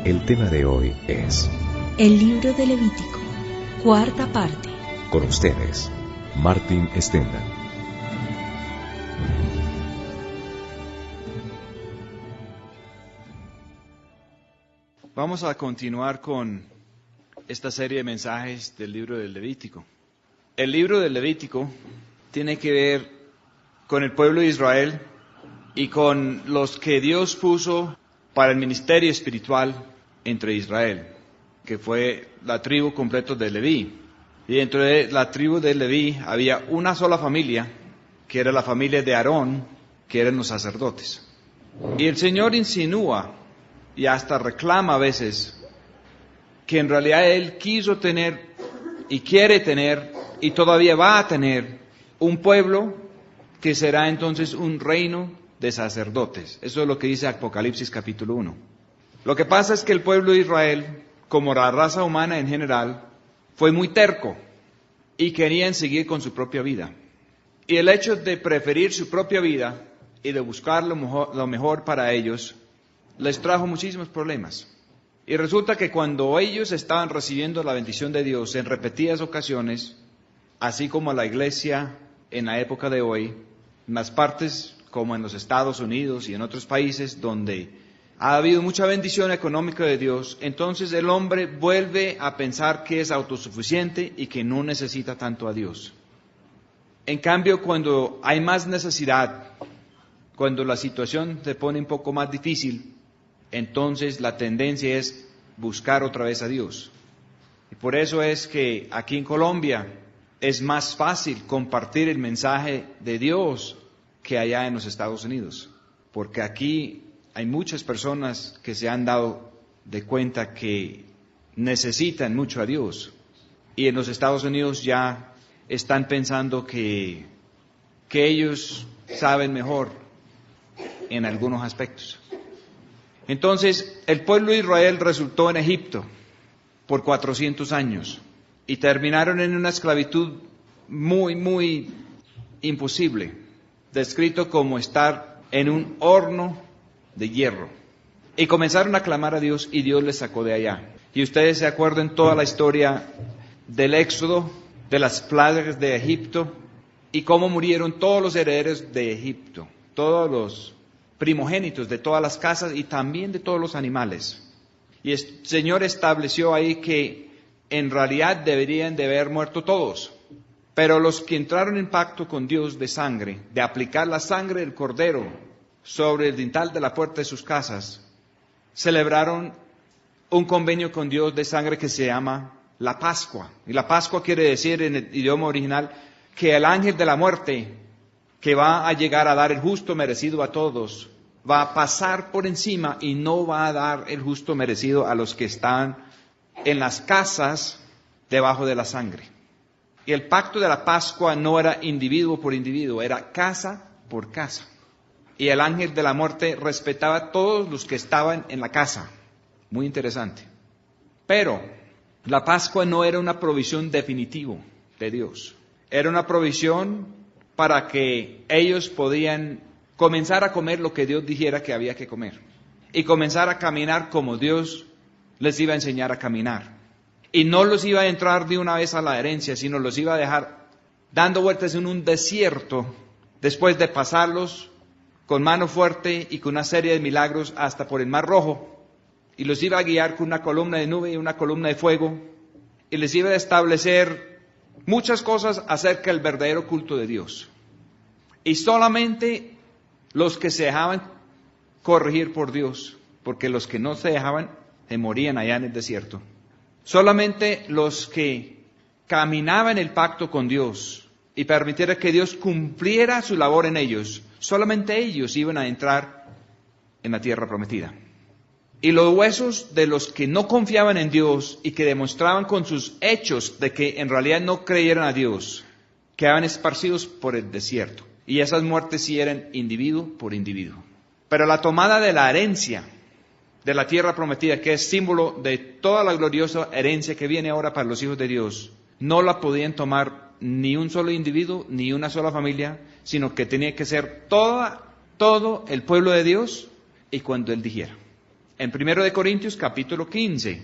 El tema de hoy es el libro de Levítico, cuarta parte. Con ustedes, Martín Stendhal. Vamos a continuar con esta serie de mensajes del libro del Levítico. El libro del Levítico tiene que ver con el pueblo de Israel y con los que Dios puso para el ministerio espiritual entre Israel, que fue la tribu completa de Leví. Y dentro de la tribu de Leví había una sola familia, que era la familia de Aarón, que eran los sacerdotes. Y el Señor insinúa y hasta reclama a veces que en realidad Él quiso tener y quiere tener y todavía va a tener un pueblo que será entonces un reino de sacerdotes. Eso es lo que dice Apocalipsis capítulo 1. Lo que pasa es que el pueblo de Israel, como la raza humana en general, fue muy terco y querían seguir con su propia vida. Y el hecho de preferir su propia vida y de buscar lo mejor para ellos, les trajo muchísimos problemas. Y resulta que cuando ellos estaban recibiendo la bendición de Dios en repetidas ocasiones, así como la iglesia en la época de hoy, en las partes como en los Estados Unidos y en otros países donde ha habido mucha bendición económica de Dios, entonces el hombre vuelve a pensar que es autosuficiente y que no necesita tanto a Dios. En cambio, cuando hay más necesidad, cuando la situación se pone un poco más difícil, entonces la tendencia es buscar otra vez a Dios. Y por eso es que aquí en Colombia es más fácil compartir el mensaje de Dios que allá en los Estados Unidos. Porque aquí hay muchas personas que se han dado de cuenta que necesitan mucho a Dios. Y en los Estados Unidos ya están pensando que ellos saben mejor en algunos aspectos. Entonces, el pueblo de Israel resultó en Egipto por 400 años y terminaron en una esclavitud muy imposible, descrito como estar en un horno de hierro. Y comenzaron a clamar a Dios y Dios les sacó de allá. Y ustedes se acuerdan toda la historia del éxodo, de las plagas de Egipto y cómo murieron todos los herederos de Egipto, todos los primogénitos de todas las casas y también de todos los animales. Y el Señor estableció ahí que en realidad deberían de haber muerto todos. Pero los que entraron en pacto con Dios de sangre, de aplicar la sangre del cordero sobre el dintel de la puerta de sus casas, celebraron un convenio con Dios de sangre que se llama la Pascua. Y la Pascua quiere decir en el idioma original que el ángel de la muerte, que va a llegar a dar el justo merecido a todos, va a pasar por encima y no va a dar el justo merecido a los que están en las casas debajo de la sangre. Y el pacto de la Pascua no era individuo por individuo, era casa por casa. Y el ángel de la muerte respetaba a todos los que estaban en la casa. Muy interesante. Pero la Pascua no era una provisión definitiva de Dios. Era una provisión para que ellos podían comenzar a comer lo que Dios dijera que había que comer. Y comenzar a caminar como Dios les iba a enseñar a caminar. Y no los iba a entrar de una vez a la herencia, sino los iba a dejar dando vueltas en un desierto, después de pasarlos con mano fuerte y con una serie de milagros hasta por el Mar Rojo. Y los iba a guiar con una columna de nube y una columna de fuego. Y les iba a establecer muchas cosas acerca del verdadero culto de Dios. Y solamente los que se dejaban corregir por Dios, porque los que no se dejaban se morían allá en el desierto. Solamente los que caminaban el pacto con Dios y permitieran que Dios cumpliera su labor en ellos, solamente ellos iban a entrar en la tierra prometida. Y los huesos de los que no confiaban en Dios y que demostraban con sus hechos de que en realidad no creyeran a Dios, quedaban esparcidos por el desierto. Y esas muertes sí eran individuo por individuo. Pero la tomada de la herencia de la tierra prometida, que es símbolo de toda la gloriosa herencia que viene ahora para los hijos de Dios, no la podían tomar ni un solo individuo, ni una sola familia, sino que tenía que ser todo el pueblo de Dios y cuando Él dijera. En 1 Corintios capítulo 15,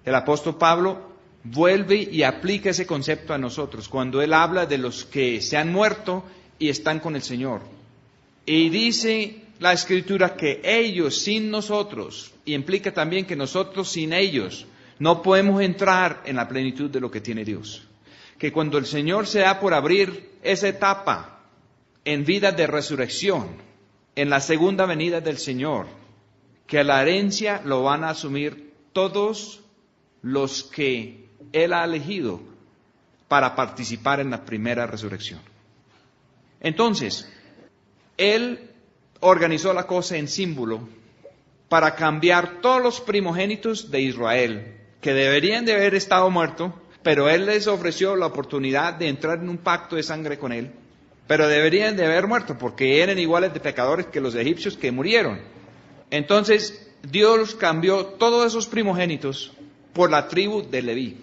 el apóstol Pablo vuelve y aplica ese concepto a nosotros, cuando él habla de los que se han muerto y están con el Señor. Y dice la Escritura que ellos sin nosotros, y implica también que nosotros sin ellos, no podemos entrar en la plenitud de lo que tiene Dios. Que cuando el Señor se da por abrir esa etapa en vida de resurrección, en la segunda venida del Señor, que la herencia lo van a asumir todos los que Él ha elegido para participar en la primera resurrección. Entonces, Él organizó la cosa en símbolo para cambiar todos los primogénitos de Israel, que deberían de haber estado muertos, pero Él les ofreció la oportunidad de entrar en un pacto de sangre con Él, pero deberían de haber muerto, porque eran iguales de pecadores que los egipcios que murieron. Entonces, Dios cambió todos esos primogénitos por la tribu de Leví.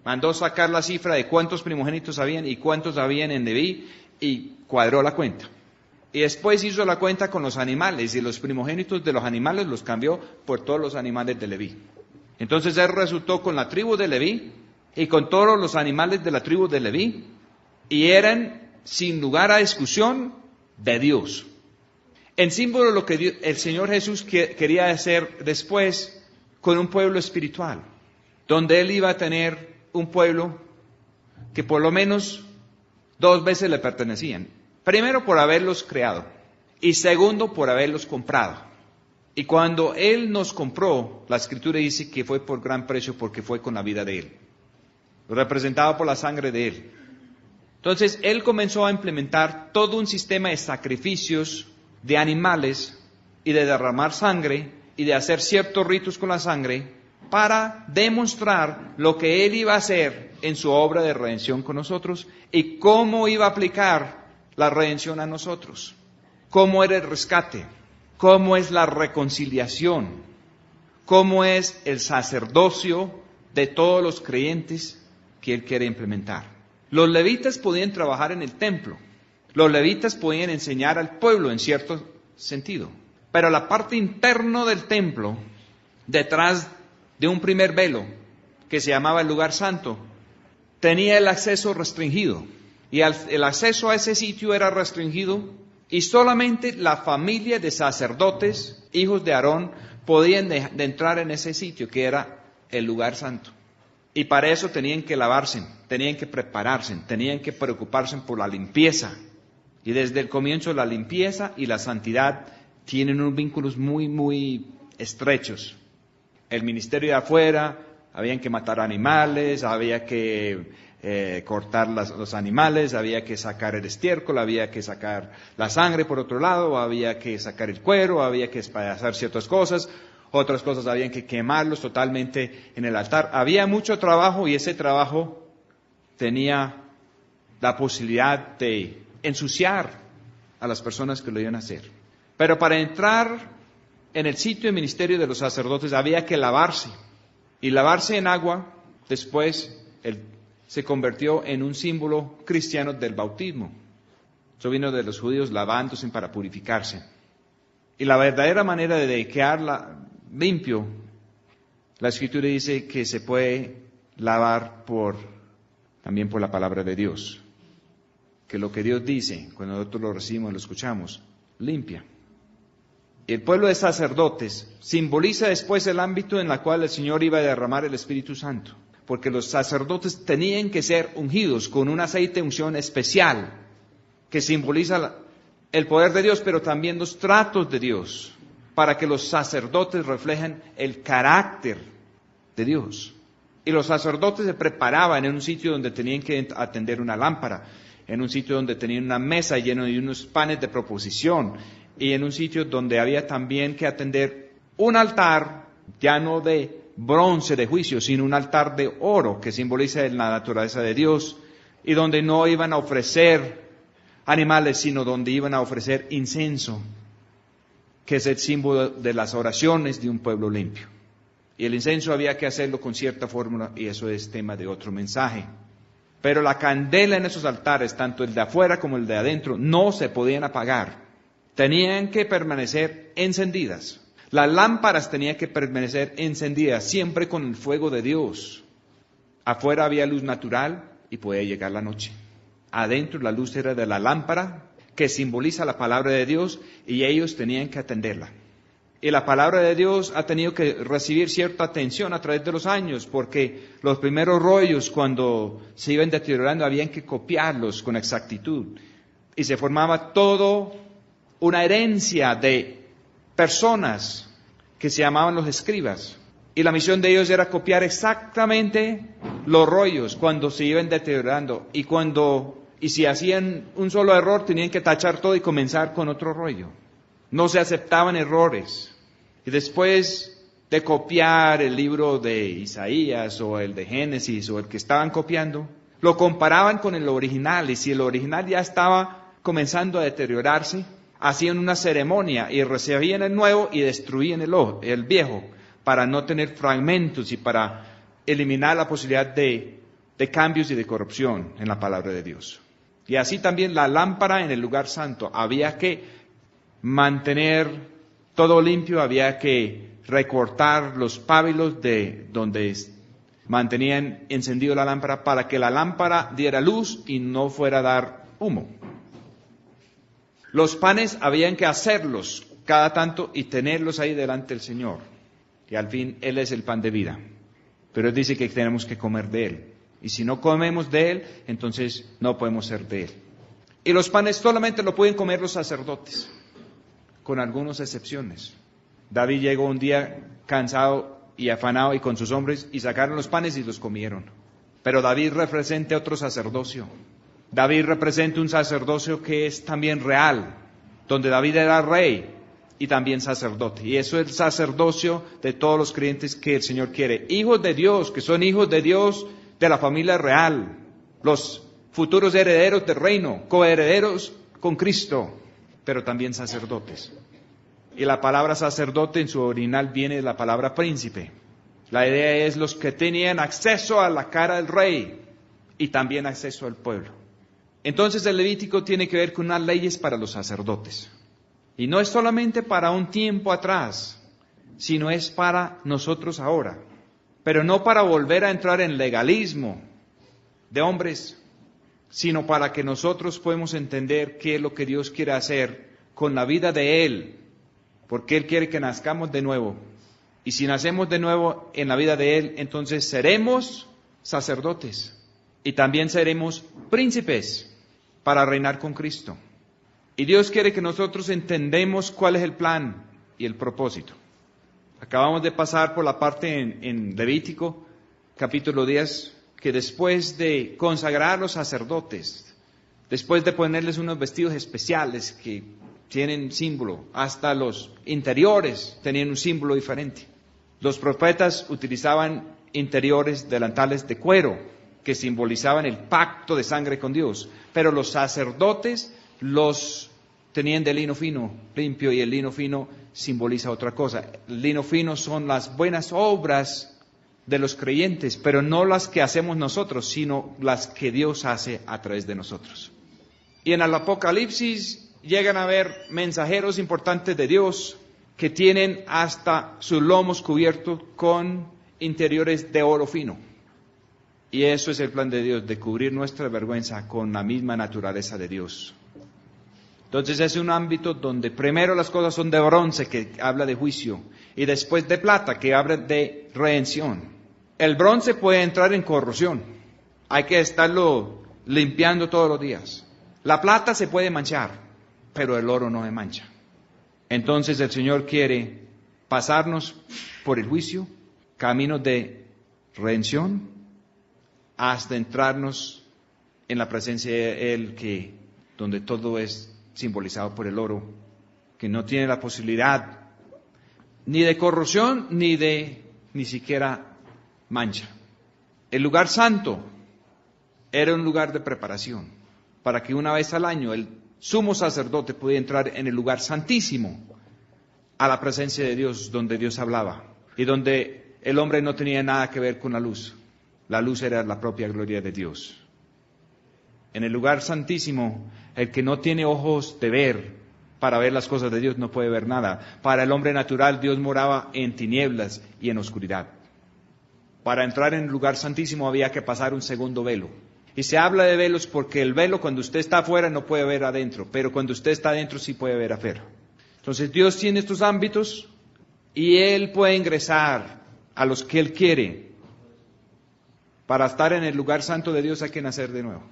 Mandó sacar la cifra de cuántos primogénitos habían y cuántos habían en Leví, y cuadró la cuenta. Y después hizo la cuenta con los animales, y los primogénitos de los animales los cambió por todos los animales de Leví. Entonces Él resultó con la tribu de Leví y con todos los animales de la tribu de Leví, y eran, sin lugar a discusión, de Dios. En símbolo lo que el Señor Jesús quería hacer después con un pueblo espiritual, donde Él iba a tener un pueblo que por lo menos 2 veces le pertenecían. Primero, por haberlos creado, y segundo, por haberlos comprado. Y cuando Él nos compró, la Escritura dice que fue por gran precio, porque fue con la vida de Él, representado por la sangre de Él. Entonces, Él comenzó a implementar todo un sistema de sacrificios de animales y de derramar sangre y de hacer ciertos ritos con la sangre para demostrar lo que Él iba a hacer en su obra de redención con nosotros y cómo iba a aplicar la redención a nosotros, cómo era el rescate, cómo es la reconciliación, cómo es el sacerdocio de todos los creyentes que Él quiere implementar. Los levitas podían trabajar en el templo, los levitas podían enseñar al pueblo en cierto sentido, pero la parte interna del templo, detrás de un primer velo, que se llamaba el lugar santo, tenía el acceso restringido, y el acceso a ese sitio era restringido, y solamente la familia de sacerdotes, hijos de Aarón, podían de entrar en ese sitio, que era el lugar santo. Y para eso tenían que lavarse, tenían que prepararse, tenían que preocuparse por la limpieza. Y desde el comienzo la limpieza y la santidad tienen unos vínculos muy, muy estrechos. El ministerio de afuera, habían que matar animales, había que cortar los animales, había que sacar el estiércol, había que sacar la sangre por otro lado, había que sacar el cuero, había que hacer ciertas cosas, otras cosas habían que quemarlos totalmente en el altar. Había mucho trabajo y ese trabajo tenía la posibilidad de ensuciar a las personas que lo iban a hacer. Pero para entrar en el sitio de ministerio de los sacerdotes había que lavarse, y lavarse en agua después se convirtió en un símbolo cristiano del bautismo. Eso vino de los judíos lavándose para purificarse. Y la verdadera manera de quedar limpio, la Escritura dice que se puede lavar también por la palabra de Dios. Que lo que Dios dice, cuando nosotros lo recibimos, lo escuchamos, limpia. El pueblo de sacerdotes simboliza después el ámbito en el cual el Señor iba a derramar el Espíritu Santo, porque los sacerdotes tenían que ser ungidos con un aceite de unción especial que simboliza el poder de Dios, pero también los tratos de Dios, para que los sacerdotes reflejen el carácter de Dios. Y los sacerdotes se preparaban en un sitio donde tenían que atender una lámpara, en un sitio donde tenían una mesa llena de unos panes de proposición, y en un sitio donde había también que atender un altar, ya no de bronce de juicio, sino un altar de oro que simboliza la naturaleza de Dios, y donde no iban a ofrecer animales, sino donde iban a ofrecer incienso, que es el símbolo de las oraciones de un pueblo limpio. Y el incienso había que hacerlo con cierta fórmula, y eso es tema de otro mensaje. Pero la candela en esos altares, tanto el de afuera como el de adentro, no se podían apagar. Tenían que permanecer encendidas. Las lámparas tenían que permanecer encendidas siempre con el fuego de Dios. Afuera había luz natural y podía llegar la noche. Adentro la luz era de la lámpara, que simboliza la palabra de Dios, y ellos tenían que atenderla. Y la palabra de Dios ha tenido que recibir cierta atención a través de los años, porque los primeros rollos, cuando se iban deteriorando, habían que copiarlos con exactitud. Y se formaba todo una herencia de personas que se llamaban los escribas. Y la misión de ellos era copiar exactamente los rollos cuando se iban deteriorando. Y si hacían un solo error, tenían que tachar todo y comenzar con otro rollo. No se aceptaban errores. Y después de copiar el libro de Isaías o el de Génesis o el que estaban copiando, lo comparaban con el original. Y si el original ya estaba comenzando a deteriorarse, hacían una ceremonia y recibían el nuevo y destruían el viejo, para no tener fragmentos y para eliminar la posibilidad de cambios y de corrupción en la palabra de Dios. Y así también la lámpara en el lugar santo. Había que mantener todo limpio, había que recortar los pábilos de donde mantenían encendido la lámpara para que la lámpara diera luz y no fuera a dar humo. Los panes habían que hacerlos cada tanto y tenerlos ahí delante del Señor. Y al fin Él es el pan de vida. Pero Él dice que tenemos que comer de Él. Y si no comemos de Él, entonces no podemos ser de Él. Y los panes solamente lo pueden comer los sacerdotes, con algunas excepciones. David llegó un día cansado y afanado y con sus hombres y sacaron los panes y los comieron. Pero David representa otro sacerdocio. David representa un sacerdocio que es también real, donde David era rey y también sacerdote. Y eso es el sacerdocio de todos los creyentes que el Señor quiere. Hijos de Dios, que son hijos de Dios de la familia real, los futuros herederos del reino, coherederos con Cristo, pero también sacerdotes. Y la palabra sacerdote en su original viene de la palabra príncipe. La idea es los que tenían acceso a la cara del rey y también acceso al pueblo. Entonces el Levítico tiene que ver con unas leyes para los sacerdotes. Y no es solamente para un tiempo atrás, sino es para nosotros ahora. Pero no para volver a entrar en legalismo de hombres, sino para que nosotros podamos entender qué es lo que Dios quiere hacer con la vida de Él, porque Él quiere que nazcamos de nuevo. Y si nacemos de nuevo en la vida de Él, entonces seremos sacerdotes y también seremos príncipes para reinar con Cristo. Y Dios quiere que nosotros entendamos cuál es el plan y el propósito. Acabamos de pasar por la parte en Levítico, capítulo 10, que después de consagrar a los sacerdotes, después de ponerles unos vestidos especiales que tienen símbolo, hasta los interiores tenían un símbolo diferente. Los profetas utilizaban interiores, delantales de cuero, que simbolizaban el pacto de sangre con Dios, pero los sacerdotes los tenían de lino fino, limpio, y el lino fino simboliza otra cosa. El lino fino son las buenas obras de los creyentes, pero no las que hacemos nosotros, sino las que Dios hace a través de nosotros. Y en el Apocalipsis llegan a ver mensajeros importantes de Dios que tienen hasta sus lomos cubiertos con interiores de oro fino. Y eso es el plan de Dios, de cubrir nuestra vergüenza con la misma naturaleza de Dios. Entonces es un ámbito donde primero las cosas son de bronce, que habla de juicio, y después de plata, que habla de redención. El bronce puede entrar en corrosión, hay que estarlo limpiando todos los días. La plata se puede manchar, pero el oro no se mancha. Entonces el Señor quiere pasarnos por el juicio, caminos de redención, hasta entrarnos en la presencia de Él, donde todo es simbolizado por el oro, que no tiene la posibilidad ni de corrosión ni siquiera mancha. El lugar santo era un lugar de preparación para que una vez al año el sumo sacerdote pudiera entrar en el lugar santísimo, a la presencia de Dios, donde Dios hablaba y donde el hombre no tenía nada que ver con la luz. La luz era la propia gloria de Dios. En el lugar santísimo, el que no tiene ojos de ver, para ver las cosas de Dios, no puede ver nada. Para el hombre natural, Dios moraba en tinieblas y en oscuridad. Para entrar en el lugar santísimo había que pasar un segundo velo. Y se habla de velos porque el velo, cuando usted está afuera, no puede ver adentro, pero cuando usted está adentro, sí puede ver afuera. Entonces Dios tiene estos ámbitos y Él puede ingresar a los que Él quiere. Para estar en el lugar santo de Dios hay que nacer de nuevo.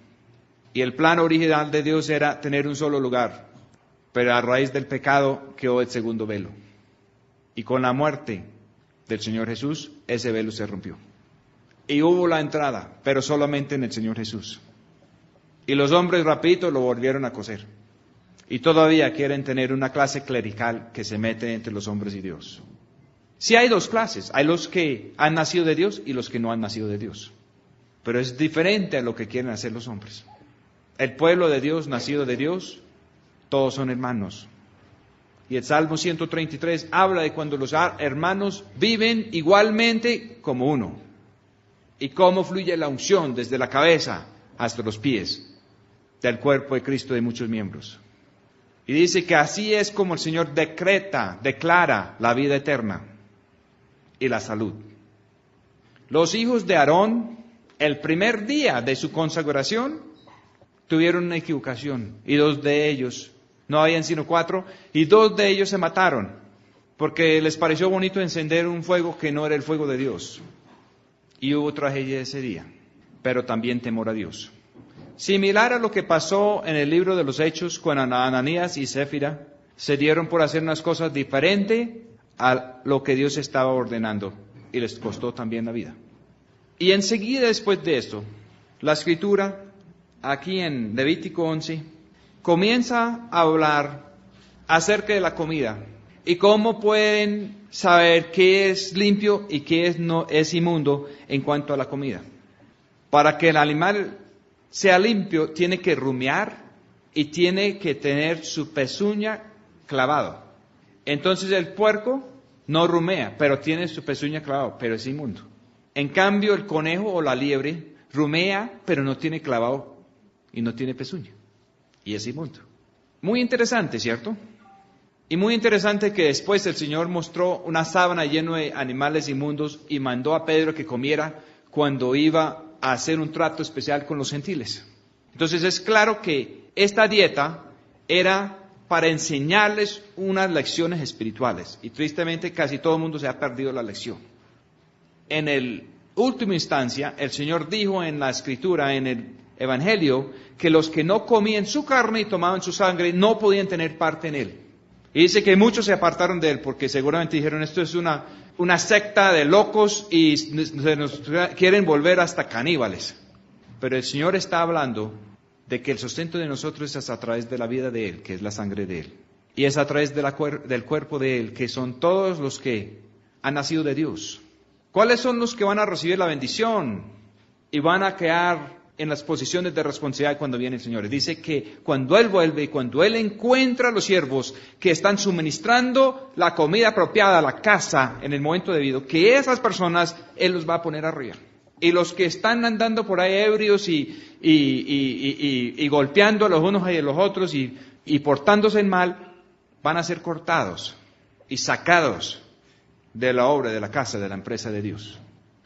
Y el plan original de Dios era tener un solo lugar, pero a raíz del pecado quedó el segundo velo. Y con la muerte del Señor Jesús, ese velo se rompió. Y hubo la entrada, pero solamente en el Señor Jesús. Y los hombres rapidito lo volvieron a coser. Y todavía quieren tener una clase clerical que se mete entre los hombres y Dios. Sí hay dos clases, hay los que han nacido de Dios y los que no han nacido de Dios. Pero es diferente a lo que quieren hacer los hombres. El pueblo de Dios, nacido de Dios, todos son hermanos. Y el Salmo 133 habla de cuando los hermanos viven igualmente como uno. Y cómo fluye la unción desde la cabeza hasta los pies del cuerpo de Cristo de muchos miembros. Y dice que así es como el Señor declara la vida eterna y la salud. Los hijos de Aarón, el primer día de su consagración, tuvieron una equivocación. Y 2 de ellos, no habían sino 4, y 2 de ellos se mataron, porque les pareció bonito encender un fuego que no era el fuego de Dios. Y hubo tragedia ese día, pero también temor a Dios. Similar a lo que pasó en el libro de los Hechos, cuando Ananías y Céfira se dieron por hacer unas cosas diferentes a lo que Dios estaba ordenando, y les costó también la vida. Y enseguida después de esto, la Escritura, aquí en Levítico 11, comienza a hablar acerca de la comida y cómo pueden saber qué es limpio y qué no es inmundo en cuanto a la comida. Para que el animal sea limpio, tiene que rumiar y tiene que tener su pezuña clavado. Entonces el puerco no rumea, pero tiene su pezuña clavado, pero es inmundo. En cambio, el conejo o la liebre rumea, pero no tiene clavado y no tiene pezuña. Y es inmundo. Muy interesante, ¿cierto? Y muy interesante que después el Señor mostró una sábana llena de animales inmundos y mandó a Pedro que comiera cuando iba a hacer un trato especial con los gentiles. Entonces es claro que esta dieta era para enseñarles unas lecciones espirituales. Y tristemente casi todo el mundo se ha perdido la lección. En el última instancia, el Señor dijo en la Escritura, en el Evangelio, que los que no comían su carne y tomaban su sangre no podían tener parte en Él. Y dice que muchos se apartaron de Él porque seguramente dijeron, esto es una secta de locos y se nos quieren volver hasta caníbales. Pero el Señor está hablando de que el sustento de nosotros es a través de la vida de Él, que es la sangre de Él. Y es a través del cuerpo de Él, que son todos los que han nacido de Dios. ¿Cuáles son los que van a recibir la bendición y van a quedar en las posiciones de responsabilidad cuando viene el Señor? Dice que cuando Él vuelve y cuando Él encuentra a los siervos que están suministrando la comida apropiada a la casa en el momento debido, que esas personas Él los va a poner arriba. Y los que están andando por ahí ebrios y golpeando a los unos y a los otros y portándose mal, van a ser cortados y sacados de la obra, de la casa, de la empresa de Dios.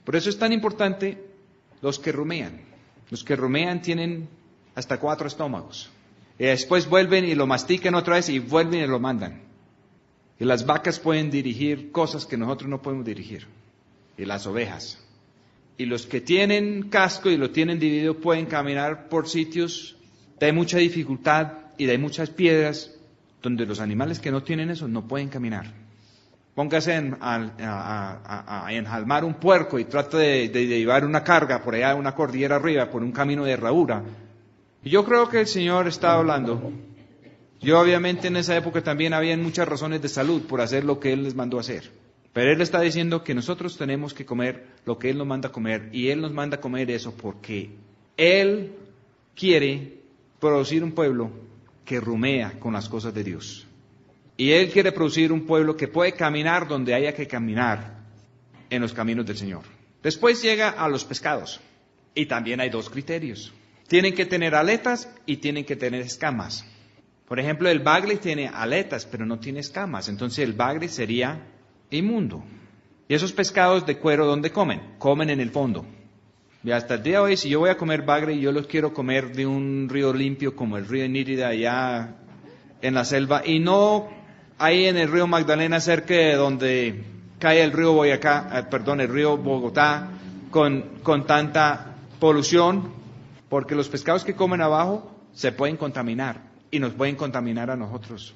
Por eso es tan importante los que rumean. Los que rumean tienen hasta 4 estómagos. Y después vuelven y lo mastican otra vez y vuelven y lo mandan. Y las vacas pueden dirigir cosas que nosotros no podemos dirigir. Y las ovejas. Y los que tienen casco y lo tienen dividido pueden caminar por sitios de mucha dificultad y de muchas piedras, donde los animales que no tienen eso no pueden caminar. Póngase a enjalmar un puerco y trate de llevar una carga por allá, una cordillera arriba, por un camino de herradura. Y yo creo que el Señor está hablando. Yo obviamente en esa época también había muchas razones de salud por hacer lo que Él les mandó hacer. Pero Él está diciendo que nosotros tenemos que comer lo que Él nos manda a comer. Y Él nos manda a comer eso porque Él quiere producir un pueblo que rumea con las cosas de Dios. Y Él quiere producir un pueblo que puede caminar donde haya que caminar en los caminos del Señor. Después llega a los pescados. Y también hay 2 criterios. Tienen que tener aletas y tienen que tener escamas. Por ejemplo, el bagre tiene aletas, pero no tiene escamas. Entonces el bagre sería inmundo. ¿Y esos pescados de cuero dónde comen? Comen en el fondo. Y hasta el día de hoy, si yo voy a comer bagre y yo los quiero comer de un río limpio como el río Nírida allá en la selva, y no ahí en el río Magdalena cerca de donde cae el río el río Bogotá con tanta polución, porque los pescados que comen abajo se pueden contaminar y nos pueden contaminar a nosotros.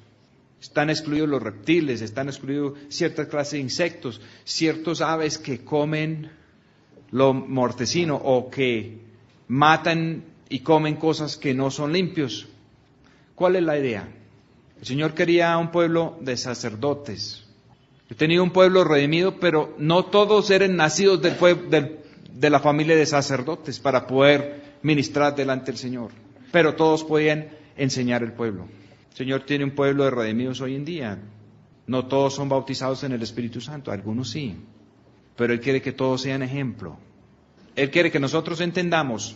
Están excluidos los reptiles, están excluidos ciertas clases de insectos, ciertos aves que comen lo mortecino o que matan y comen cosas que no son limpios. ¿Cuál es la idea? El Señor quería un pueblo de sacerdotes. He tenido un pueblo redimido, pero no todos eran nacidos de la familia de sacerdotes para poder ministrar delante del Señor. Pero todos podían enseñar el pueblo. El Señor tiene un pueblo de redimidos hoy en día. No todos son bautizados en el Espíritu Santo, algunos sí. Pero Él quiere que todos sean ejemplo. Él quiere que nosotros entendamos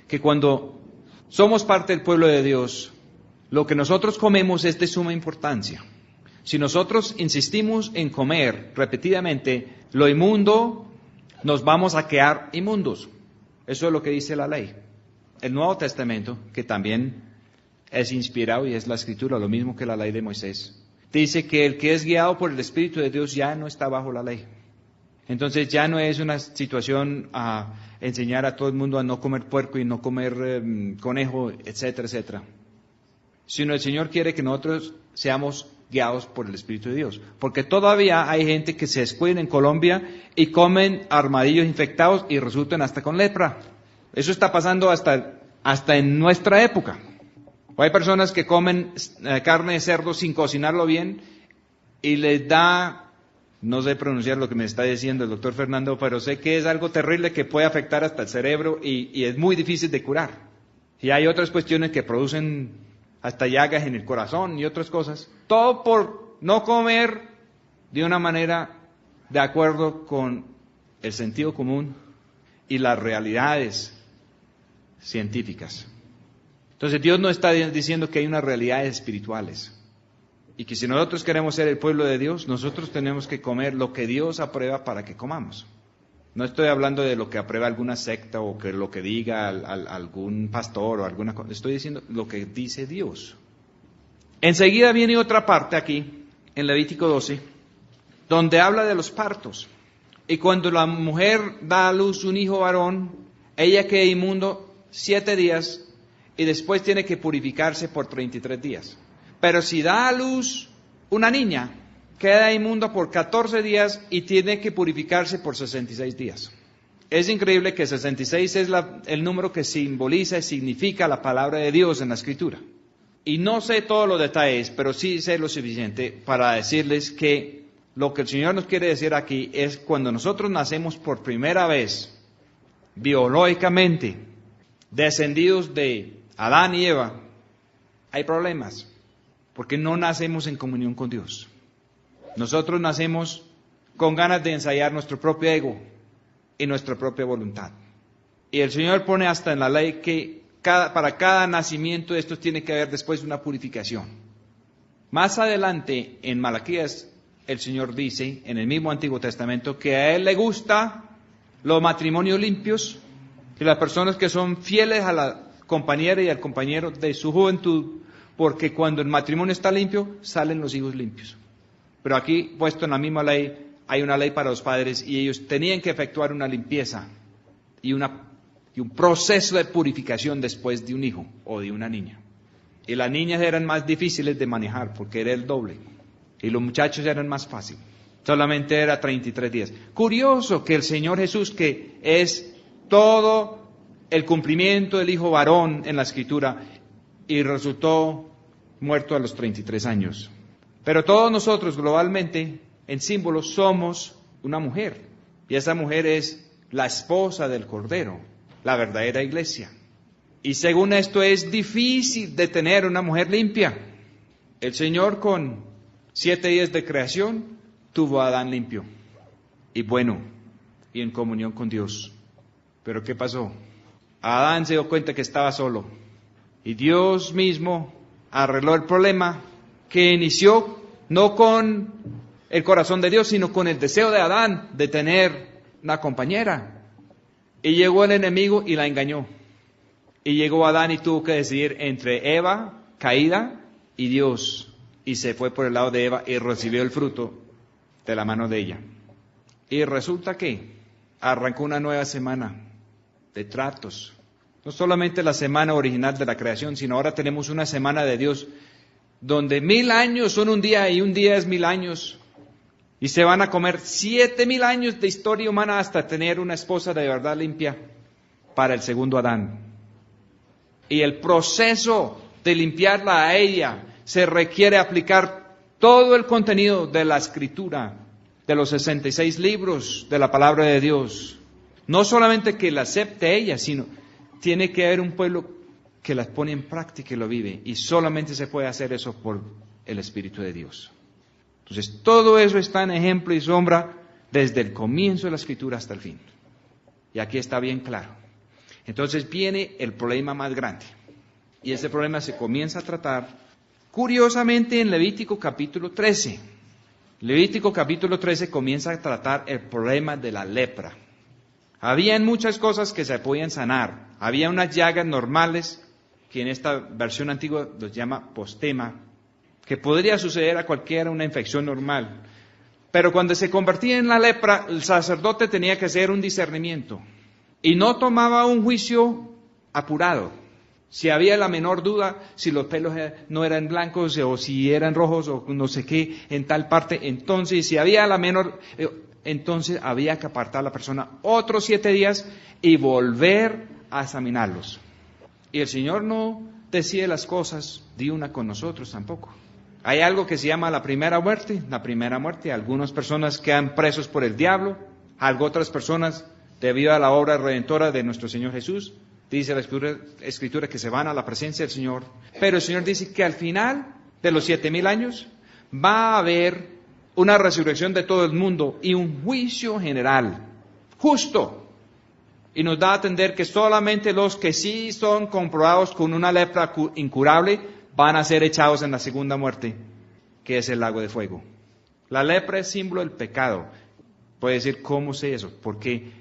que cuando somos parte del pueblo de Dios, lo que nosotros comemos es de suma importancia. Si nosotros insistimos en comer repetidamente lo inmundo, nos vamos a quedar inmundos. Eso es lo que dice la ley. El Nuevo Testamento, que también es inspirado y es la Escritura, lo mismo que la ley de Moisés, dice que el que es guiado por el Espíritu de Dios ya no está bajo la ley. Entonces ya no es una situación a enseñar a todo el mundo a no comer puerco y no comer conejo, etcétera, etcétera. Sino el Señor quiere que nosotros seamos guiados por el Espíritu de Dios. Porque todavía hay gente que se descuida en Colombia y comen armadillos infectados y resultan hasta con lepra. Eso está pasando hasta en nuestra época. O hay personas que comen carne de cerdo sin cocinarlo bien y les da, no sé pronunciar lo que me está diciendo el doctor Fernando, pero sé que es algo terrible que puede afectar hasta el cerebro y es muy difícil de curar. Y hay otras cuestiones que producen hasta llagas en el corazón y otras cosas. Todo por no comer de una manera de acuerdo con el sentido común y las realidades científicas. Entonces Dios no está diciendo que hay unas realidades espirituales y que si nosotros queremos ser el pueblo de Dios, nosotros tenemos que comer lo que Dios aprueba para que comamos. No estoy hablando de lo que aprueba alguna secta o que lo que diga algún pastor o alguna cosa. Estoy diciendo lo que dice Dios. Enseguida viene otra parte aquí, en Levítico 12, donde habla de los partos. Y cuando la mujer da a luz un hijo varón, ella queda inmundo 7 días y después tiene que purificarse por 33 días. Pero si da a luz una niña, queda inmunda por 14 días y tiene que purificarse por 66 días. Es increíble que 66 es el número que simboliza y significa la palabra de Dios en la Escritura. Y no sé todos los detalles, pero sí sé lo suficiente para decirles que lo que el Señor nos quiere decir aquí es cuando nosotros nacemos por primera vez, biológicamente, descendidos de Adán y Eva, hay problemas, porque no nacemos en comunión con Dios. Nosotros nacemos con ganas de ensayar nuestro propio ego y nuestra propia voluntad. Y el Señor pone hasta en la ley que para cada nacimiento de estos tiene que haber después una purificación. Más adelante, en Malaquías, el Señor dice, en el mismo Antiguo Testamento, que a Él le gusta los matrimonios limpios y las personas que son fieles a la compañera y al compañero de su juventud, porque cuando el matrimonio está limpio, salen los hijos limpios. Pero aquí, puesto en la misma ley, hay una ley para los padres y ellos tenían que efectuar una limpieza y un proceso de purificación después de un hijo o de una niña. Y las niñas eran más difíciles de manejar porque era el doble. Y los muchachos eran más fáciles. Solamente era 33 días. Curioso que el Señor Jesús, que es todo el cumplimiento del hijo varón en la Escritura, y resultó muerto a los 33 años. Pero todos nosotros globalmente, en símbolos, somos una mujer. Y esa mujer es la esposa del Cordero, la verdadera iglesia. Y según esto es difícil de tener una mujer limpia. El Señor con 7 días de creación tuvo a Adán limpio y bueno y en comunión con Dios. Pero ¿qué pasó? Adán se dio cuenta que estaba solo. Y Dios mismo arregló el problema que inició no con el corazón de Dios, sino con el deseo de Adán de tener una compañera. Y llegó el enemigo y la engañó. Y llegó Adán y tuvo que decidir entre Eva, caída, y Dios. Y se fue por el lado de Eva y recibió el fruto de la mano de ella. Y resulta que arrancó una nueva semana de tratos. No solamente la semana original de la creación, sino ahora tenemos una semana de Dios, donde 1000 años son un día y un día es 1000 años. Y se van a comer 7000 años de historia humana hasta tener una esposa de verdad limpia para el segundo Adán. Y el proceso de limpiarla a ella se requiere aplicar todo el contenido de la Escritura, de los 66 libros de la Palabra de Dios. No solamente que la acepte ella, sino tiene que haber un pueblo que las pone en práctica y lo vive. Y solamente se puede hacer eso por el Espíritu de Dios. Entonces, todo eso está en ejemplo y sombra desde el comienzo de la Escritura hasta el fin. Y aquí está bien claro. Entonces viene el problema más grande. Y ese problema se comienza a tratar, curiosamente, en Levítico capítulo 13. Levítico capítulo 13 comienza a tratar el problema de la lepra. Habían muchas cosas que se podían sanar. Había unas llagas normales, que en esta versión antigua los llama postema, que podría suceder a cualquiera una infección normal. Pero cuando se convertía en la lepra, el sacerdote tenía que hacer un discernimiento. Y no tomaba un juicio apurado. Si había la menor duda, si los pelos no eran blancos o si eran rojos o no sé qué en tal parte, entonces si había la menor, entonces había que apartar a la persona otros 7 días y volver a examinarlos. Y el Señor no decide las cosas de una con nosotros tampoco. Hay algo que se llama la primera muerte. La primera muerte, algunas personas quedan presos por el diablo, otras personas debido a la obra redentora de nuestro Señor Jesús. Dice la Escritura que se van a la presencia del Señor. Pero el Señor dice que al final de los 7000 años va a haber una resurrección de todo el mundo y un juicio general, justo. Y nos da a entender que solamente los que sí son comprobados con una lepra incurable van a ser echados en la segunda muerte, que es el lago de fuego. La lepra es símbolo del pecado. Puede decir, ¿cómo sé eso? Porque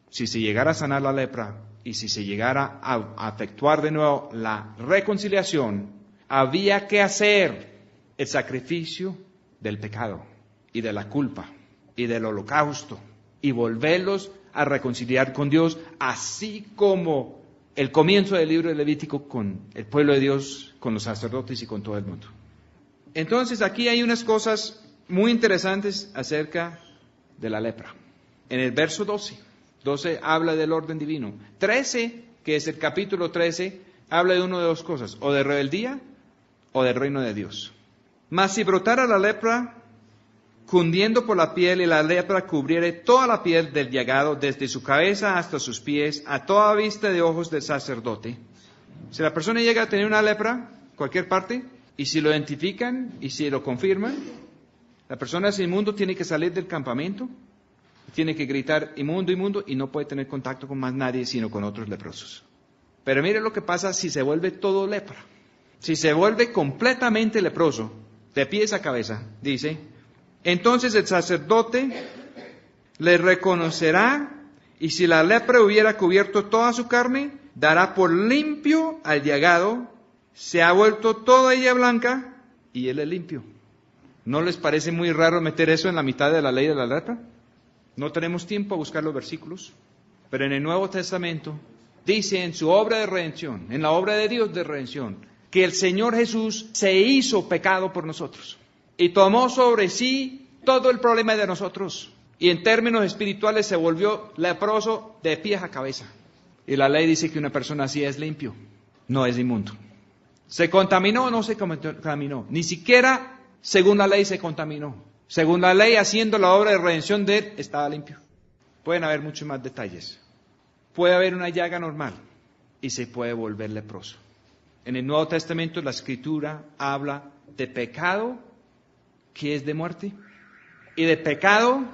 si se llegara a sanar la lepra y si se llegara a efectuar de nuevo la reconciliación, había que hacer el sacrificio del pecado y de la culpa y del holocausto y volverlos a reconciliar con Dios, así como el comienzo del libro de Levítico con el pueblo de Dios, con los sacerdotes y con todo el mundo. Entonces aquí hay unas cosas muy interesantes acerca de la lepra. En el verso 12 habla del orden divino. 13, que es el capítulo 13, habla de una de dos cosas, o de rebeldía o del reino de Dios. Mas si brotara la lepra cundiendo por la piel y la lepra cubriere toda la piel del llagado, desde su cabeza hasta sus pies, a toda vista de ojos del sacerdote. Si la persona llega a tener una lepra, cualquier parte, y si lo identifican y si lo confirman, la persona es inmundo, tiene que salir del campamento, tiene que gritar inmundo, inmundo, y no puede tener contacto con más nadie sino con otros leprosos. Pero mire lo que pasa si se vuelve todo lepra. Si se vuelve completamente leproso, de pies a cabeza, dice, entonces el sacerdote le reconocerá, y si la lepra hubiera cubierto toda su carne, dará por limpio al llagado, se ha vuelto toda ella blanca, y él es limpio. ¿No les parece muy raro meter eso en la mitad de la ley de la lepra? No tenemos tiempo a buscar los versículos, pero en el Nuevo Testamento dice en su obra de redención, en la obra de Dios de redención, que el Señor Jesús se hizo pecado por nosotros y tomó sobre sí todo el problema de nosotros y en términos espirituales se volvió leproso de pies a cabeza. Y la ley dice que una persona así es limpio, no es inmundo. ¿Se contaminó o no se contaminó? Ni siquiera según la ley se contaminó. Según la ley, haciendo la obra de redención de él, estaba limpio. Pueden haber muchos más detalles. Puede haber una llaga normal y se puede volver leproso. En el Nuevo Testamento la Escritura habla de pecado que es de muerte y de pecado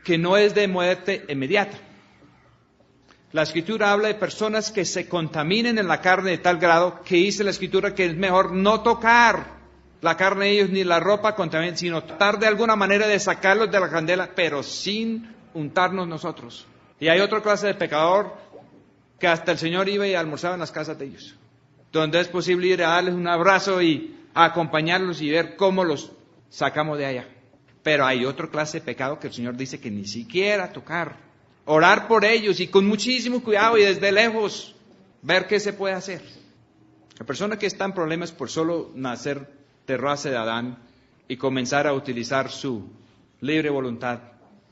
que no es de muerte inmediata. La Escritura habla de personas que se contaminen en la carne de tal grado que dice la Escritura que es mejor no tocar la carne de ellos ni la ropa contaminada, sino tratar de alguna manera de sacarlos de la candela, pero sin untarnos nosotros. Y hay otra clase de pecador que hasta el Señor iba y almorzaba en las casas de ellos, donde es posible ir a darles un abrazo y a acompañarlos y ver cómo los sacamos de allá. Pero hay otra clase de pecado que el Señor dice que ni siquiera tocar. Orar por ellos y con muchísimo cuidado y desde lejos ver qué se puede hacer. La persona que está en problemas por solo nacer de raza de Adán y comenzar a utilizar su libre voluntad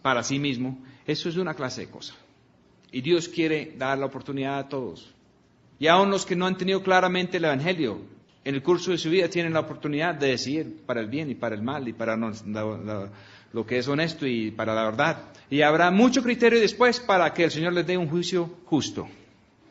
para sí mismo, eso es una clase de cosa. Y Dios quiere dar la oportunidad a todos. Y aún los que no han tenido claramente el Evangelio, en el curso de su vida tienen la oportunidad de decidir para el bien y para el mal y para lo que es honesto y para la verdad. Y habrá mucho criterio después para que el Señor les dé un juicio justo.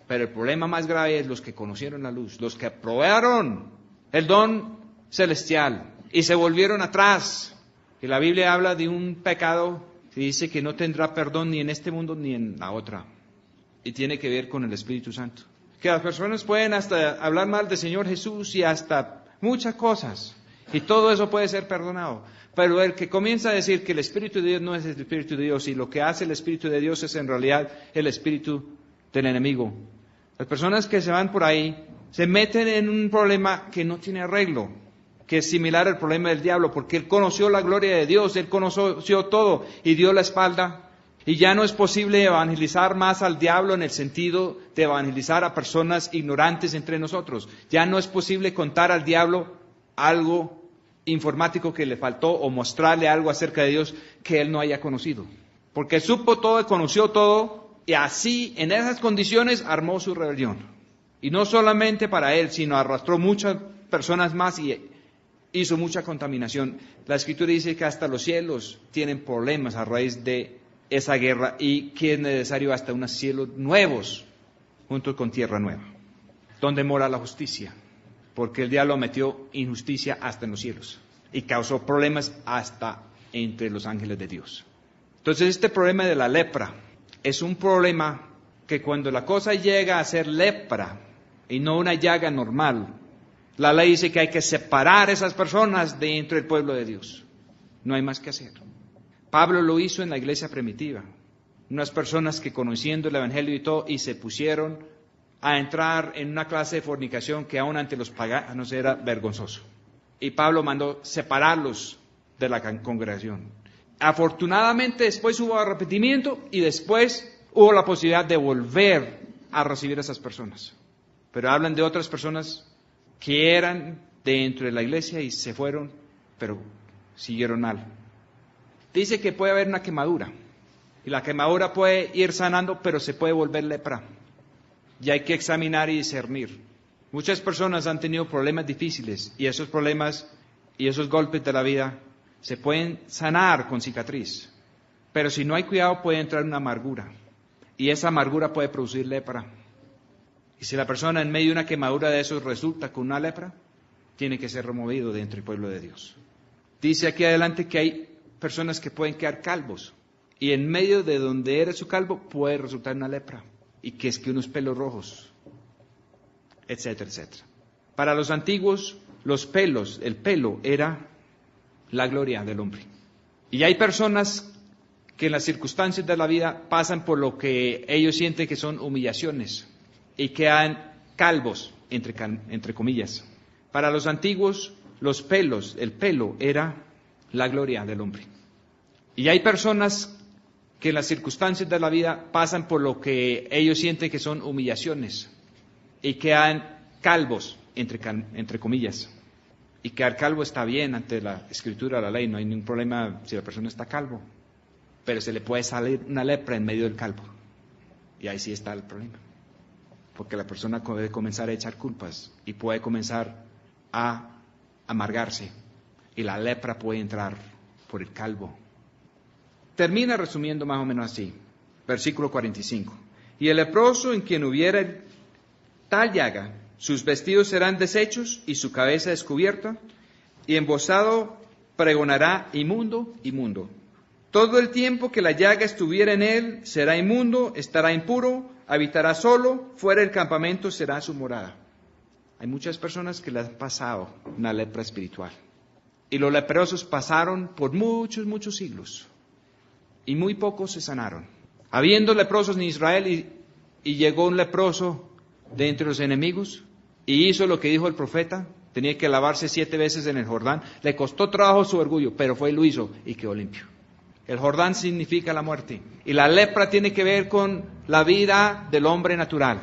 Pero el problema más grave es los que conocieron la luz, los que aprobaron el don celestial y se volvieron atrás. Y la Biblia habla de un pecado que dice que no tendrá perdón ni en este mundo ni en la otra. Y tiene que ver con el Espíritu Santo. Que las personas pueden hasta hablar mal del Señor Jesús y hasta muchas cosas. Y todo eso puede ser perdonado. Pero el que comienza a decir que el Espíritu de Dios no es el Espíritu de Dios y lo que hace el Espíritu de Dios es en realidad el Espíritu del enemigo. Las personas que se van por ahí se meten en un problema que no tiene arreglo, que es similar al problema del diablo, porque él conoció la gloria de Dios, él conoció todo y dio la espalda. Y ya no es posible evangelizar más al diablo en el sentido de evangelizar a personas ignorantes entre nosotros. Ya no es posible contar al diablo algo informático que le faltó o mostrarle algo acerca de Dios que él no haya conocido. Porque él supo todo, conoció todo y así, en esas condiciones, armó su rebelión. Y no solamente para él, sino arrastró muchas personas más y hizo mucha contaminación. La Escritura dice que hasta los cielos tienen problemas a raíz de esa guerra y que es necesario hasta unos cielos nuevos junto con tierra nueva, donde mora la justicia, porque el diablo metió injusticia hasta en los cielos y causó problemas hasta entre los ángeles de Dios. Entonces este problema de la lepra es un problema que cuando la cosa llega a ser lepra y no una llaga normal, la ley dice que hay que separar a esas personas de entre el pueblo de Dios. No hay más que hacer. Pablo lo hizo en la iglesia primitiva. Unas personas que conociendo el Evangelio y todo, y se pusieron a entrar en una clase de fornicación que aún ante los paganos era vergonzoso. Y Pablo mandó separarlos de la congregación. Afortunadamente después hubo arrepentimiento y después hubo la posibilidad de volver a recibir a esas personas. Pero hablan de otras personas que eran dentro de la iglesia y se fueron, pero siguieron mal. Dice que puede haber una quemadura, y la quemadura puede ir sanando, pero se puede volver lepra. Y hay que examinar y discernir. Muchas personas han tenido problemas difíciles, y esos problemas y esos golpes de la vida se pueden sanar con cicatriz. Pero si no hay cuidado puede entrar una amargura, y esa amargura puede producir lepra. Y si la persona en medio de una quemadura de esos resulta con una lepra, tiene que ser removido de entre el pueblo de Dios. Dice aquí adelante que hay personas que pueden quedar calvos y en medio de donde era su calvo puede resultar una lepra y que es que unos pelos rojos, etcétera, etcétera. Para los antiguos, los pelos, el pelo era la gloria del hombre. Y hay personas que en las circunstancias de la vida pasan por lo que ellos sienten que son humillaciones y quedan calvos, entre comillas. Para los antiguos, los pelos, el pelo era la gloria del hombre. Y hay personas que en las circunstancias de la vida pasan por lo que ellos sienten que son humillaciones y quedan calvos, entre comillas. Y quedar calvo está bien ante la escritura, la ley, no hay ningún problema si la persona está calvo, pero se le puede salir una lepra en medio del calvo y ahí sí está el problema, porque la persona puede comenzar a echar culpas y puede comenzar a amargarse. Y la lepra puede entrar por el calvo. Termina resumiendo más o menos así, versículo 45. Y el leproso en quien hubiera tal llaga, sus vestidos serán deshechos y su cabeza descubierta, y embozado pregonará: inmundo, inmundo. Todo el tiempo que la llaga estuviera en él, será inmundo, estará impuro, habitará solo, fuera del campamento será su morada. Hay muchas personas que le han pasado una lepra espiritual. Y los leprosos pasaron por muchos siglos. Y muy pocos se sanaron. Habiendo leprosos en Israel y llegó un leproso de entre los enemigos y hizo lo que dijo el profeta, tenía que lavarse 7 veces en el Jordán. Le costó trabajo su orgullo, pero fue y lo hizo y quedó limpio. El Jordán significa la muerte. Y la lepra tiene que ver con la vida del hombre natural.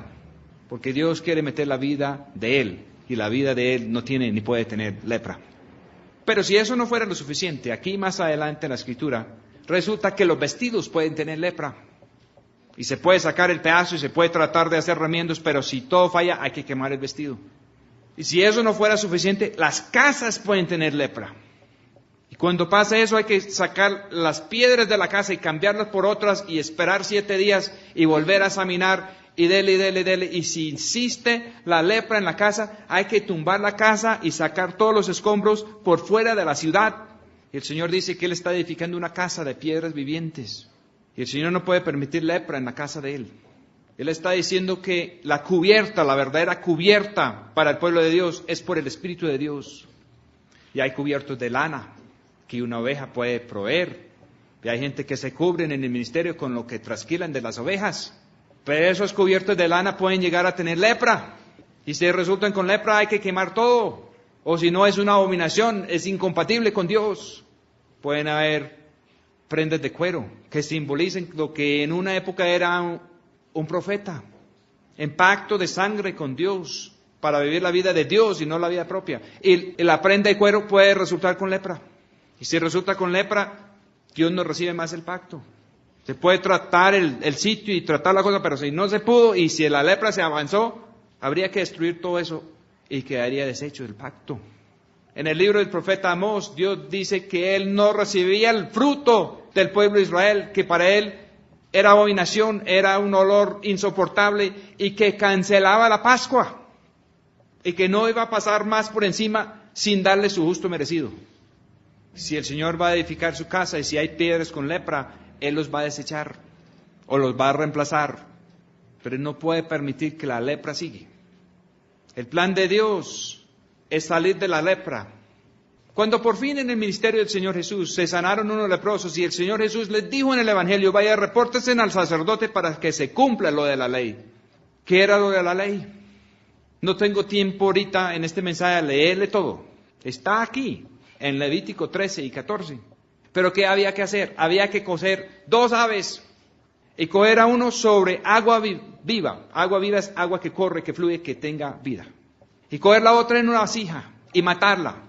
Porque Dios quiere meter la vida de él. Y la vida de él no tiene ni puede tener lepra. Pero si eso no fuera lo suficiente, aquí más adelante en la Escritura, resulta que los vestidos pueden tener lepra. Y se puede sacar el pedazo y se puede tratar de hacer remiendos, pero si todo falla hay que quemar el vestido. Y si eso no fuera suficiente, las casas pueden tener lepra. Y cuando pasa eso hay que sacar las piedras de la casa y cambiarlas por otras y esperar 7 días y volver a examinar y dele. Y si insiste la lepra en la casa, hay que tumbar la casa y sacar todos los escombros por fuera de la ciudad. Y el Señor dice que Él está edificando una casa de piedras vivientes. Y el Señor no puede permitir lepra en la casa de Él. Él está diciendo que la cubierta, la verdadera cubierta para el pueblo de Dios es por el Espíritu de Dios. Y hay cubiertos de lana que una oveja puede proveer. Y hay gente que se cubren en el ministerio con lo que trasquilan de las ovejas. Pero esos cubiertos de lana pueden llegar a tener lepra. Y si resultan con lepra hay que quemar todo. O si no es una abominación, es incompatible con Dios. Pueden haber prendas de cuero que simbolicen lo que en una época era un profeta. En pacto de sangre con Dios para vivir la vida de Dios y no la vida propia. Y la prenda de cuero puede resultar con lepra. Y si resulta con lepra, Dios no recibe más el pacto. Se puede tratar el sitio y tratar la cosa, pero si no se pudo y si la lepra se avanzó, habría que destruir todo eso y quedaría deshecho el pacto. En el libro del profeta Amós, Dios dice que Él no recibía el fruto del pueblo de Israel, que para Él era abominación, era un olor insoportable y que cancelaba la Pascua y que no iba a pasar más por encima sin darle su justo merecido. Si el Señor va a edificar su casa y si hay piedras con lepra, Él los va a desechar o los va a reemplazar, pero Él no puede permitir que la lepra siga. El plan de Dios es salir de la lepra. Cuando por fin en el ministerio del Señor Jesús se sanaron unos leprosos y el Señor Jesús les dijo en el Evangelio, vaya, repórtense al sacerdote para que se cumpla lo de la ley. ¿Qué era lo de la ley? No tengo tiempo ahorita en este mensaje a leerle todo. Está aquí, en Levítico 13 y 14. Pero ¿qué había que hacer? Había que cocer 2 aves y coger a uno sobre agua viva. Agua viva es agua que corre, que fluye, que tenga vida. Y coger la otra en una vasija y matarla.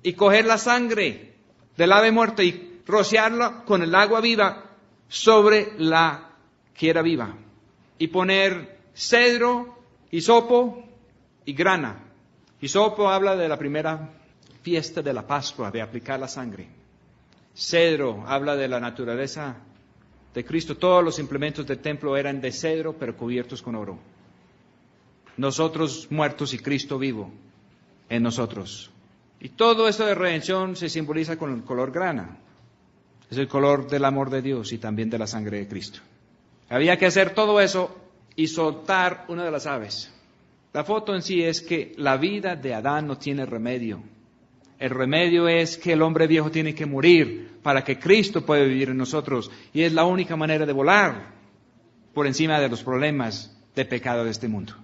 Y coger la sangre del ave muerta y rociarla con el agua viva sobre la que era viva. Y poner cedro, hisopo y grana. Hisopo habla de la primera fiesta de la Pascua, de aplicar la sangre. Cedro habla de la naturaleza de Cristo. Todos los implementos del templo eran de cedro, pero cubiertos con oro. Nosotros muertos y Cristo vivo en nosotros. Y todo esto de redención se simboliza con el color grana. Es el color del amor de Dios y también de la sangre de Cristo. Había que hacer todo eso y soltar una de las aves. La foto en sí es que la vida de Adán no tiene remedio. El remedio es que el hombre viejo tiene que morir para que Cristo pueda vivir en nosotros. Y es la única manera de volar por encima de los problemas de pecado de este mundo.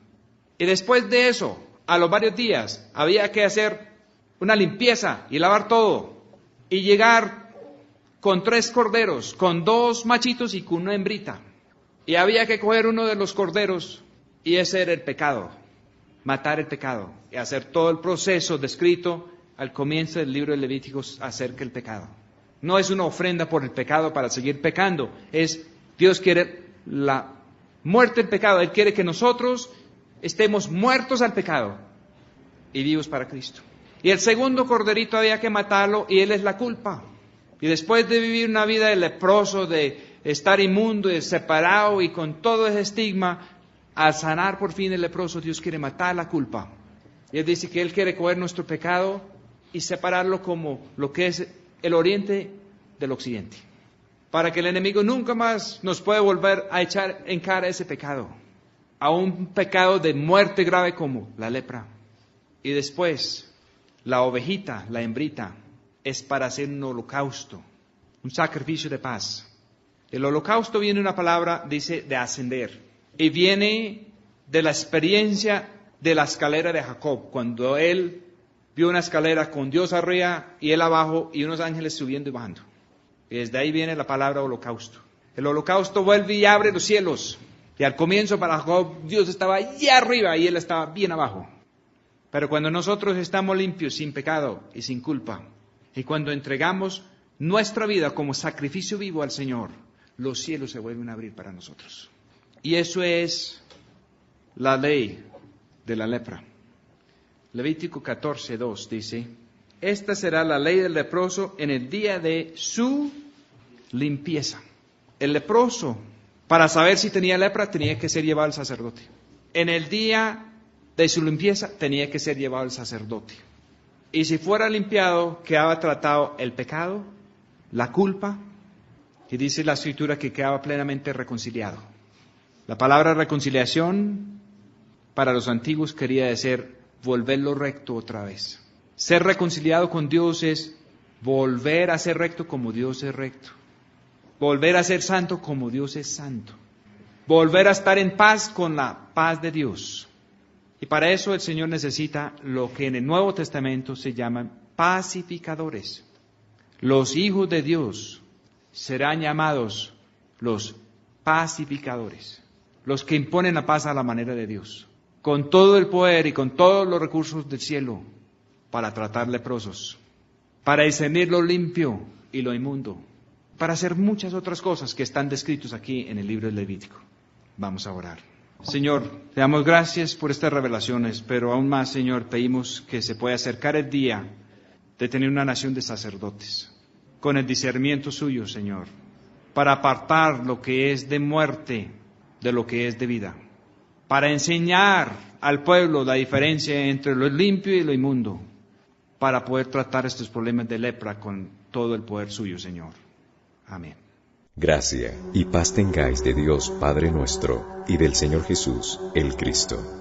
Y después de eso, a los varios días, había que hacer una limpieza y lavar todo. Y llegar con 3 corderos, con 2 machitos y con una hembrita. Y había que coger uno de los corderos y ese era el pecado. Matar el pecado y hacer todo el proceso descrito al comienzo del libro de Levíticos acerca del pecado. No es una ofrenda por el pecado para seguir pecando. Dios quiere la muerte del pecado. Él quiere que nosotros estemos muertos al pecado y vivos para Cristo. Y el segundo corderito había que matarlo y él es la culpa. Y después de vivir una vida de leproso, de estar inmundo, de separado y con todo ese estigma, al sanar por fin el leproso, Dios quiere matar la culpa. Y Él dice que Él quiere coger nuestro pecado y separarlo como lo que es el oriente del occidente. para que el enemigo nunca más nos pueda volver a echar en cara ese pecado, a un pecado de muerte grave como la lepra. Y después, la ovejita, la hembrita, es para hacer un holocausto, un sacrificio de paz. El holocausto viene de una palabra, dice, de ascender, y viene de la experiencia de la escalera de Jacob, cuando él vio una escalera con Dios arriba y él abajo y unos ángeles subiendo y bajando. Y desde ahí viene la palabra holocausto. El holocausto vuelve y abre los cielos. Y al comienzo para Jacob, Dios estaba allá arriba y él estaba bien abajo. Pero cuando nosotros estamos limpios, sin pecado y sin culpa, y cuando entregamos nuestra vida como sacrificio vivo al Señor, los cielos se vuelven a abrir para nosotros. Y eso es la ley de la lepra. Levítico 14:2 dice: esta será la ley del leproso en el día de su limpieza. El leproso, para saber si tenía lepra, tenía que ser llevado al sacerdote. En el día de su limpieza, tenía que ser llevado al sacerdote. Y si fuera limpiado, quedaba tratado el pecado, la culpa, y dice la Escritura que quedaba plenamente reconciliado. La palabra reconciliación para los antiguos quería decir volverlo recto otra vez. Ser reconciliado con Dios es volver a ser recto como Dios es recto. Volver a ser santo como Dios es santo. Volver a estar en paz con la paz de Dios. Y para eso el Señor necesita lo que en el Nuevo Testamento se llaman pacificadores. Los hijos de Dios serán llamados los pacificadores. Los que imponen la paz a la manera de Dios. Con todo el poder y con todos los recursos del cielo para tratar leprosos. Para discernir lo limpio y lo inmundo. Para hacer muchas otras cosas que están descritos aquí en el libro del Levítico. Vamos a orar. Señor, te damos gracias por estas revelaciones, pero aún más, Señor, pedimos que se pueda acercar el día de tener una nación de sacerdotes, con el discernimiento suyo, Señor, para apartar lo que es de muerte de lo que es de vida, para enseñar al pueblo la diferencia entre lo limpio y lo inmundo, para poder tratar estos problemas de lepra con todo el poder suyo, Señor. Amén. Gracia y paz tengáis de Dios Padre nuestro y del Señor Jesús, el Cristo.